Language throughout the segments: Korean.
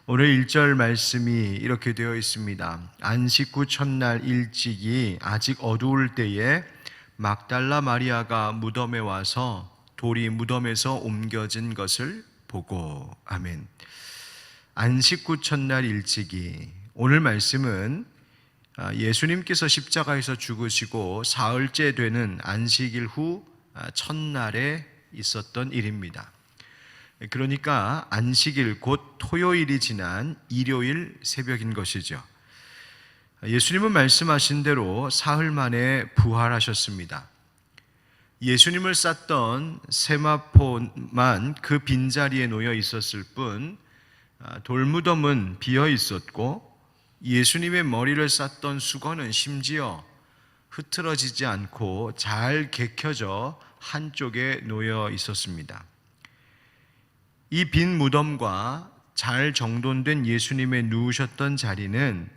오늘 1절 말씀이 이렇게 되어 있습니다. 안식 후 첫날 일찍이 아직 어두울 때에 막달라 마리아가 무덤에 와서 돌이 무덤에서 옮겨진 것을 보고. 아멘. 안식 후 첫날 일찍이. 오늘 말씀은 예수님께서 십자가에서 죽으시고 사흘째 되는 안식일 후 첫날에 있었던 일입니다. 그러니까 안식일 곧 토요일이 지난 일요일 새벽인 것이죠. 예수님은 말씀하신 대로 사흘 만에 부활하셨습니다. 예수님을 쌌던 세마포만 그 빈자리에 놓여 있었을 뿐 돌무덤은 비어 있었고 예수님의 머리를 쌌던 수건은 심지어 흐트러지지 않고 잘 개켜져 한쪽에 놓여 있었습니다. 이 빈 무덤과 잘 정돈된 예수님의 누우셨던 자리는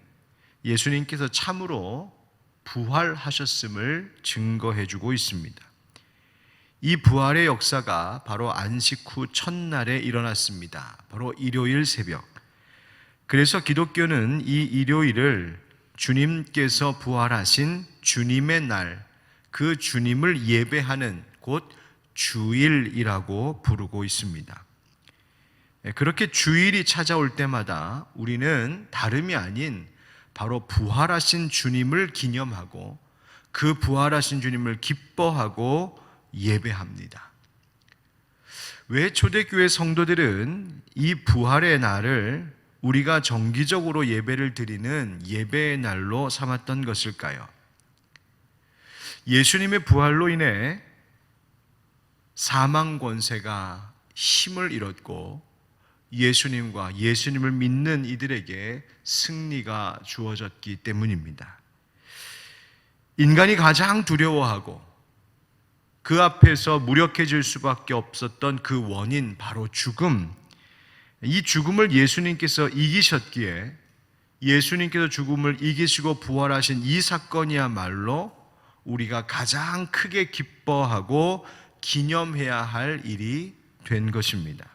예수님께서 참으로 부활하셨음을 증거해주고 있습니다. 이 부활의 역사가 바로 안식 후 첫날에 일어났습니다. 바로 일요일 새벽. 그래서 기독교는 이 일요일을 주님께서 부활하신 주님의 날, 그 주님을 예배하는 곧 주일이라고 부르고 있습니다. 그렇게 주일이 찾아올 때마다 우리는 다름이 아닌 바로 부활하신 주님을 기념하고 그 부활하신 주님을 기뻐하고 예배합니다. 왜 초대교회 성도들은 이 부활의 날을 우리가 정기적으로 예배를 드리는 예배의 날로 삼았던 것일까요? 예수님의 부활로 인해 사망 권세가 힘을 잃었고 예수님과 예수님을 믿는 이들에게 승리가 주어졌기 때문입니다. 인간이 가장 두려워하고 그 앞에서 무력해질 수밖에 없었던 그 원인, 바로 죽음. 이 죽음을 예수님께서 이기셨기에 예수님께서 죽음을 이기시고 부활하신 이 사건이야말로 우리가 가장 크게 기뻐하고 기념해야 할 일이 된 것입니다.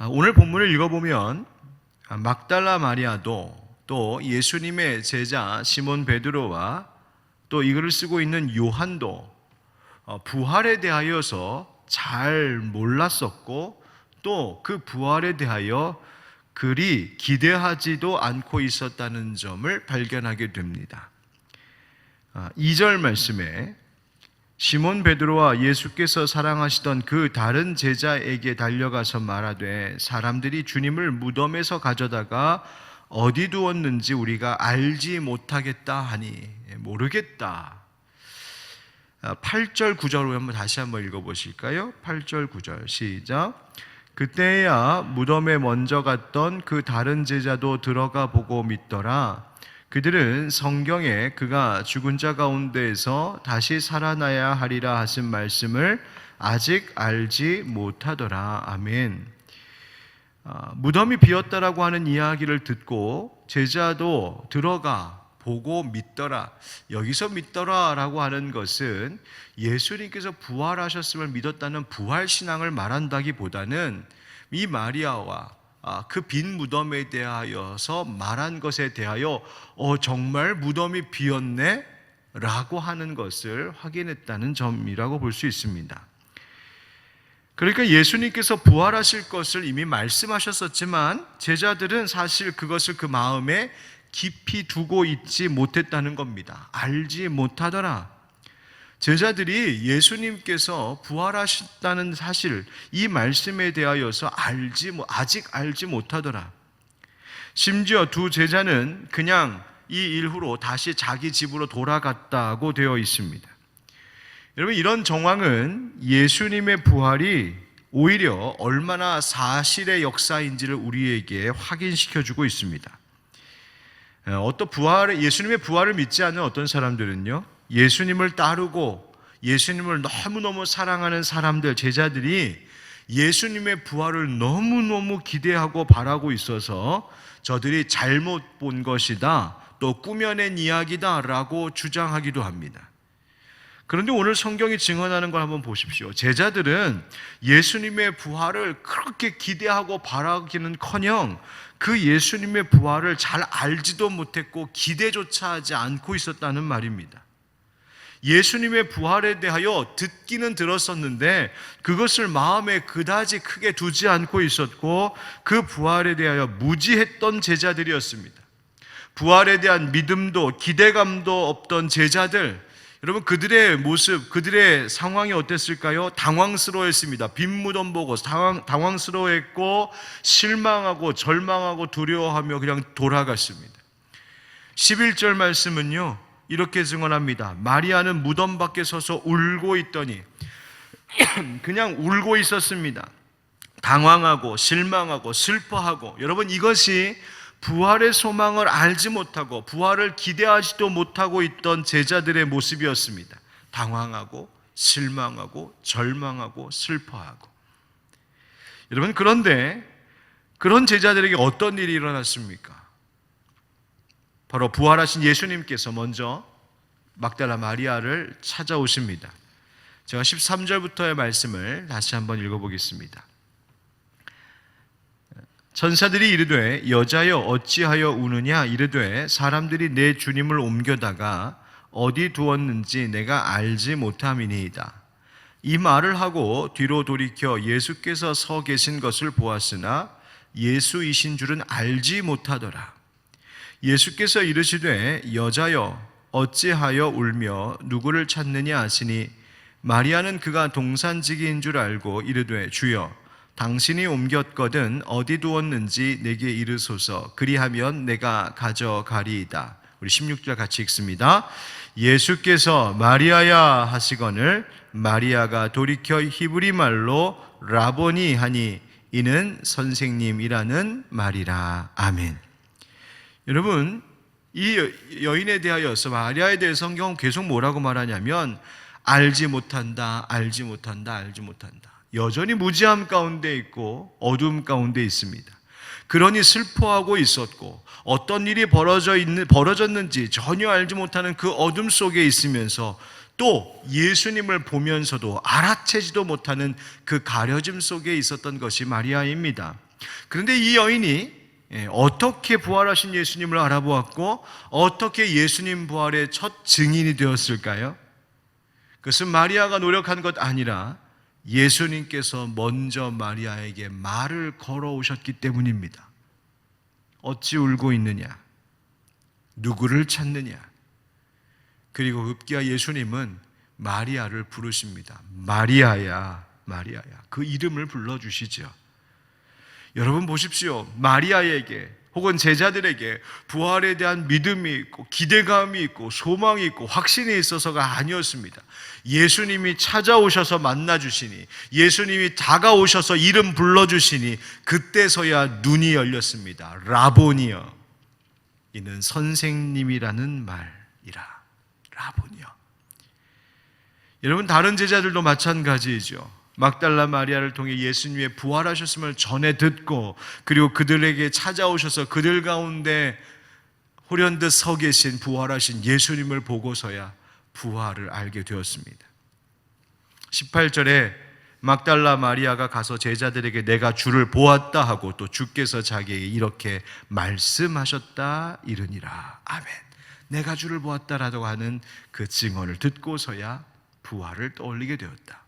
오늘 본문을 읽어보면 막달라 마리아도 또 예수님의 제자 시몬 베드로와 또 이글을 쓰고 있는 요한도 부활에 대하여서 잘 몰랐었고 또 그 부활에 대하여 그리 기대하지도 않고 있었다는 점을 발견하게 됩니다. 2절 말씀에 시몬 베드로와 예수께서 사랑하시던 그 다른 제자에게 달려가서 말하되 사람들이 주님을 무덤에서 가져다가 어디 두었는지 우리가 알지 못하겠다 하니. 모르겠다. 8절 9절로 한번 다시 한번 읽어보실까요? 8절 9절 시작. 그때야 무덤에 먼저 갔던 그 다른 제자도 들어가 보고 믿더라. 그들은 성경에 그가 죽은 자 가운데에서 다시 살아나야 하리라 하신 말씀을 아직 알지 못하더라. 아멘. 무덤이 비었다라고 하는 이야기를 듣고 제자도 들어가 보고 믿더라. 여기서 믿더라라고 하는 것은 예수님께서 부활하셨음을 믿었다는 부활신앙을 말한다기보다는 이 마리아와 그 빈 무덤에 대하여서 말한 것에 대하여 정말 무덤이 비었네? 라고 하는 것을 확인했다는 점이라고 볼 수 있습니다. 그러니까 예수님께서 부활하실 것을 이미 말씀하셨었지만 제자들은 사실 그것을 그 마음에 깊이 두고 있지 못했다는 겁니다. 알지 못하더라. 제자들이 예수님께서 부활하셨다는 사실, 이 말씀에 대하여서 아직 알지 못하더라. 심지어 두 제자는 그냥 이 일후로 다시 자기 집으로 돌아갔다고 되어 있습니다. 여러분, 이런 정황은 예수님의 부활이 오히려 얼마나 사실의 역사인지를 우리에게 확인시켜주고 있습니다. 예수님의 부활을 믿지 않는 어떤 사람들은요, 예수님을 따르고 예수님을 너무너무 사랑하는 사람들, 제자들이 예수님의 부활을 너무너무 기대하고 바라고 있어서 저들이 잘못 본 것이다, 또 꾸며낸 이야기다 라고 주장하기도 합니다. 그런데 오늘 성경이 증언하는 걸 한번 보십시오. 제자들은 예수님의 부활을 그렇게 기대하고 바라기는커녕 그 예수님의 부활을 잘 알지도 못했고 기대조차 하지 않고 있었다는 말입니다. 예수님의 부활에 대하여 듣기는 들었었는데 그것을 마음에 그다지 크게 두지 않고 있었고 그 부활에 대하여 무지했던 제자들이었습니다. 부활에 대한 믿음도 기대감도 없던 제자들, 여러분 그들의 모습, 그들의 상황이 어땠을까요? 당황스러워했습니다. 빈 무덤 보고 당황스러워했고 실망하고 절망하고 두려워하며 그냥 돌아갔습니다. 11절 말씀은요 이렇게 증언합니다. 마리아는 무덤 밖에 서서 울고 있더니 그냥 울고 있었습니다. 당황하고 실망하고 슬퍼하고, 여러분 이것이 부활의 소망을 알지 못하고 부활을 기대하지도 못하고 있던 제자들의 모습이었습니다. 당황하고 실망하고 절망하고 슬퍼하고. 여러분 그런데 그런 제자들에게 어떤 일이 일어났습니까? 바로 부활하신 예수님께서 먼저 막달라 마리아를 찾아오십니다. 제가 13절부터의 말씀을 다시 한번 읽어보겠습니다. 천사들이 이르되 여자여 어찌하여 우느냐 이르되 사람들이 내 주님을 옮겨다가 어디 두었는지 내가 알지 못함이니이다. 이 말을 하고 뒤로 돌이켜 예수께서 서 계신 것을 보았으나 예수이신 줄은 알지 못하더라. 예수께서 이르시되 여자여 어찌하여 울며 누구를 찾느냐 하시니 마리아는 그가 동산지기인 줄 알고 이르되 주여 당신이 옮겼거든 어디 두었는지 내게 이르소서. 그리하면 내가 가져가리이다. 우리 16절 같이 읽습니다. 예수께서 마리아야 하시거늘 마리아가 돌이켜 히브리 말로 라보니 하니 이는 선생님이라는 말이라. 아멘. 여러분 이 여인에 대하여서 마리아에 대해 성경은 계속 뭐라고 말하냐면 알지 못한다, 알지 못한다, 알지 못한다. 여전히 무지함 가운데 있고 어둠 가운데 있습니다. 그러니 슬퍼하고 있었고 어떤 일이 벌어졌는지 전혀 알지 못하는 그 어둠 속에 있으면서 또 예수님을 보면서도 알아채지도 못하는 그 가려짐 속에 있었던 것이 마리아입니다. 그런데 이 여인이 어떻게 부활하신 예수님을 알아보았고 어떻게 예수님 부활의 첫 증인이 되었을까요? 그것은 마리아가 노력한 것 아니라 예수님께서 먼저 마리아에게 말을 걸어오셨기 때문입니다. 어찌 울고 있느냐? 누구를 찾느냐? 그리고 급기야 예수님은 마리아를 부르십니다. 마리아야, 마리아야. 그 이름을 불러주시죠. 여러분 보십시오. 마리아에게 혹은 제자들에게 부활에 대한 믿음이 있고 기대감이 있고 소망이 있고 확신이 있어서가 아니었습니다. 예수님이 찾아오셔서 만나주시니, 예수님이 다가오셔서 이름 불러주시니 그때서야 눈이 열렸습니다. 라보니여, 이는 선생님이라는 말이라. 라보니여. 여러분 다른 제자들도 마찬가지이죠. 막달라 마리아를 통해 예수님의 부활하셨음을 전해 듣고 그리고 그들에게 찾아오셔서 그들 가운데 호련듯 서 계신 부활하신 예수님을 보고서야 부활을 알게 되었습니다. 18절에 막달라 마리아가 가서 제자들에게 내가 주를 보았다 하고 또 주께서 자기에게 이렇게 말씀하셨다 이르니라. 아멘. 내가 주를 보았다라고 하는 그 증언을 듣고서야 부활을 떠올리게 되었다.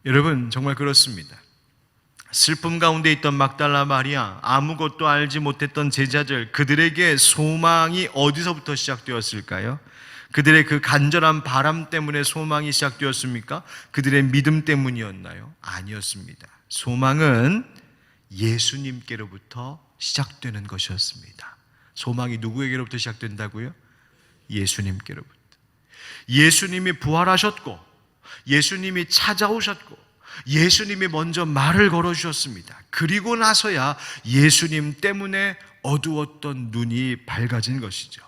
여러분 정말 그렇습니다. 슬픔 가운데 있던 막달라 마리아, 아무것도 알지 못했던 제자들, 그들에게 소망이 어디서부터 시작되었을까요? 그들의 그 간절한 바람 때문에 소망이 시작되었습니까? 그들의 믿음 때문이었나요? 아니었습니다. 소망은 예수님께로부터 시작되는 것이었습니다. 소망이 누구에게로부터 시작된다고요? 예수님께로부터. 예수님이 부활하셨고 예수님이 찾아오셨고 예수님이 먼저 말을 걸어주셨습니다. 그리고 나서야 예수님 때문에 어두웠던 눈이 밝아진 것이죠.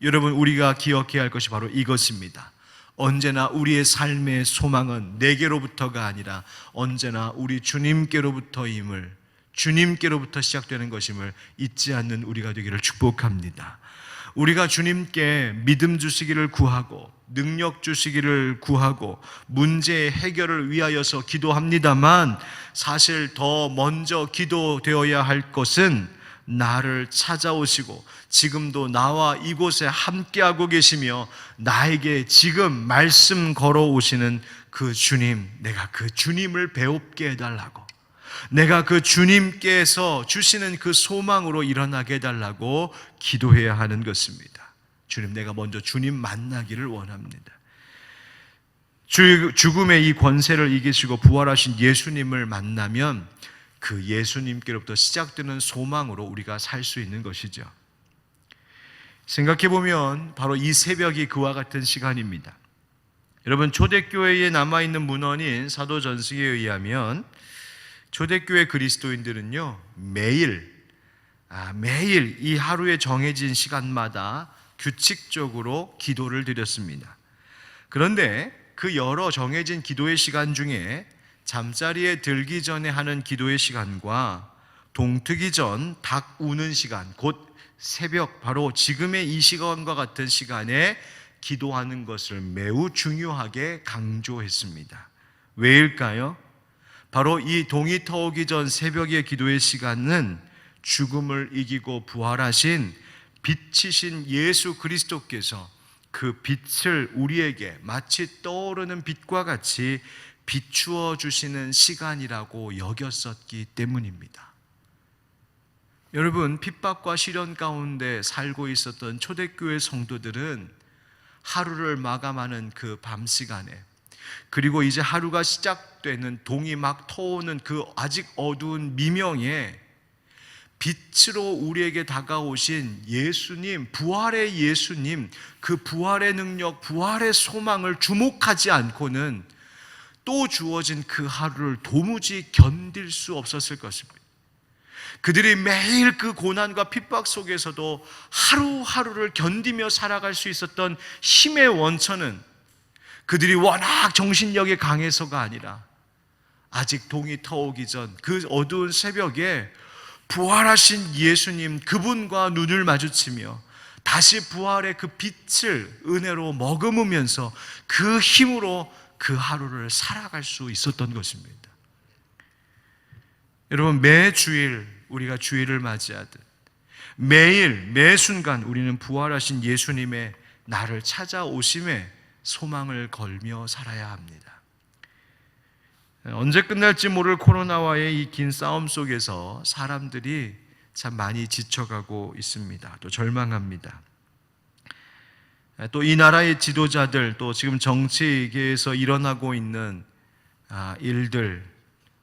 여러분 우리가 기억해야 할 것이 바로 이것입니다. 언제나 우리의 삶의 소망은 내게로부터가 아니라 언제나 우리 주님께로부터임을, 주님께로부터 시작되는 것임을 잊지 않는 우리가 되기를 축복합니다. 우리가 주님께 믿음 주시기를 구하고 능력 주시기를 구하고 문제의 해결을 위하여서 기도합니다만, 사실 더 먼저 기도되어야 할 것은 나를 찾아오시고 지금도 나와 이곳에 함께하고 계시며 나에게 지금 말씀 걸어오시는 그 주님, 내가 그 주님을 배웁게 해달라고, 내가 그 주님께서 주시는 그 소망으로 일어나게 해달라고 기도해야 하는 것입니다. 주님, 내가 먼저 주님 만나기를 원합니다. 죽음의 이 권세를 이기시고 부활하신 예수님을 만나면 그 예수님께로부터 시작되는 소망으로 우리가 살 수 있는 것이죠. 생각해보면 바로 이 새벽이 그와 같은 시간입니다. 여러분, 초대교회에 남아있는 문헌인 사도전승에 의하면 초대교회 그리스도인들은요, 매일 이 하루에 정해진 시간마다 규칙적으로 기도를 드렸습니다. 그런데 그 여러 정해진 기도의 시간 중에 잠자리에 들기 전에 하는 기도의 시간과 동트기 전 닭 우는 시간, 곧 새벽, 바로 지금의 이 시간과 같은 시간에 기도하는 것을 매우 중요하게 강조했습니다. 왜일까요? 바로 이 동이 터오기 전 새벽의 기도의 시간은 죽음을 이기고 부활하신 빛이신 예수 그리스도께서 그 빛을 우리에게 마치 떠오르는 빛과 같이 비추어 주시는 시간이라고 여겼었기 때문입니다. 여러분, 핍박과 시련 가운데 살고 있었던 초대교회 성도들은 하루를 마감하는 그 밤 시간에, 그리고 이제 하루가 시작되는 동이 막 터오는 그 아직 어두운 미명에 빛으로 우리에게 다가오신 예수님, 부활의 예수님, 그 부활의 능력, 부활의 소망을 주목하지 않고는 또 주어진 그 하루를 도무지 견딜 수 없었을 것입니다. 그들이 매일 그 고난과 핍박 속에서도 하루하루를 견디며 살아갈 수 있었던 힘의 원천은 그들이 워낙 정신력이 강해서가 아니라 아직 동이 터오기 전 그 어두운 새벽에 부활하신 예수님, 그분과 눈을 마주치며 다시 부활의 그 빛을 은혜로 머금으면서 그 힘으로 그 하루를 살아갈 수 있었던 것입니다. 여러분, 매 주일 우리가 주일을 맞이하듯 매일 매 순간 우리는 부활하신 예수님의 나를 찾아오심에 소망을 걸며 살아야 합니다. 언제 끝날지 모를 코로나와의 이 긴 싸움 속에서 사람들이 참 많이 지쳐가고 있습니다. 또 절망합니다. 또 이 나라의 지도자들, 또 지금 정치계에서 일어나고 있는 일들,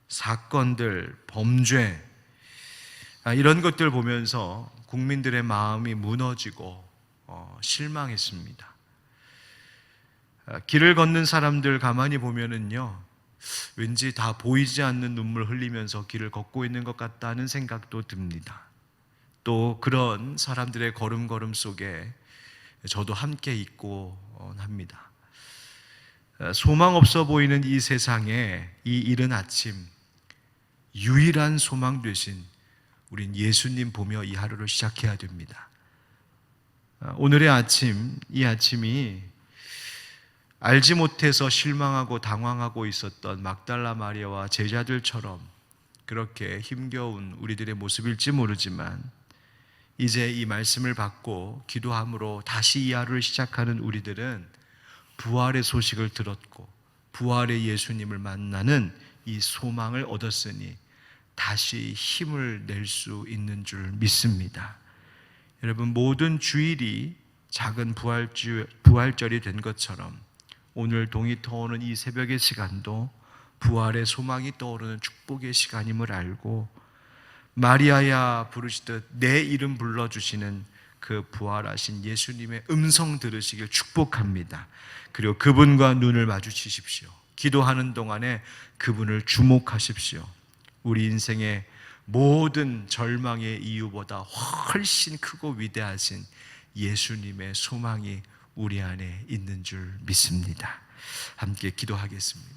사건들, 범죄, 이런 것들 보면서 국민들의 마음이 무너지고 실망했습니다. 길을 걷는 사람들 가만히 보면은요, 왠지 다 보이지 않는 눈물 흘리면서 길을 걷고 있는 것 같다는 생각도 듭니다. 또 그런 사람들의 걸음걸음 속에 저도 함께 있고 합니다. 소망 없어 보이는 이 세상에 이 이른 아침 유일한 소망 되신 우린 예수님 보며 이 하루를 시작해야 됩니다. 오늘의 아침, 이 아침이 알지 못해서 실망하고 당황하고 있었던 막달라 마리아와 제자들처럼 그렇게 힘겨운 우리들의 모습일지 모르지만, 이제 이 말씀을 받고 기도함으로 다시 이 하루를 시작하는 우리들은 부활의 소식을 들었고 부활의 예수님을 만나는 이 소망을 얻었으니 다시 힘을 낼 수 있는 줄 믿습니다. 여러분, 모든 주일이 작은 부활절이 된 것처럼 오늘 동이 터오는 이 새벽의 시간도 부활의 소망이 떠오르는 축복의 시간임을 알고 마리아야 부르시듯 내 이름 불러주시는 그 부활하신 예수님의 음성 들으시길 축복합니다. 그리고 그분과 눈을 마주치십시오. 기도하는 동안에 그분을 주목하십시오. 우리 인생의 모든 절망의 이유보다 훨씬 크고 위대하신 예수님의 소망이 우리 안에 있는 줄 믿습니다. 함께 기도하겠습니다.